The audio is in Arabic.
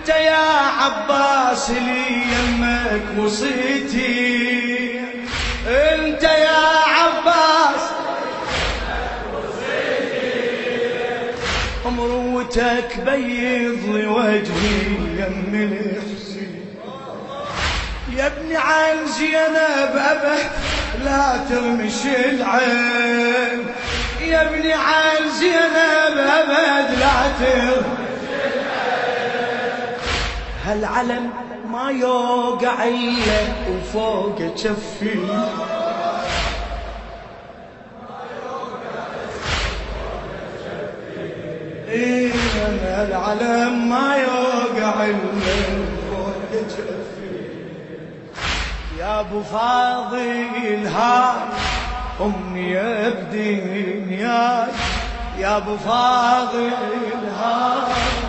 انت يا عباس لي يمك وصيتي، انت يا عباس مروتك بيض لي وجهي يم الحسين. يا ابني عن زينب أبد لا ترمش العين، يا ابني عن زينب أبد لا ترمش العين. هالعلم ما يوقع إلا وفوق جفي، العلم ما يوقع إلا وفوق جفي. يا ابو فاضل هاي امي يبدين يا ابو فاضل هاي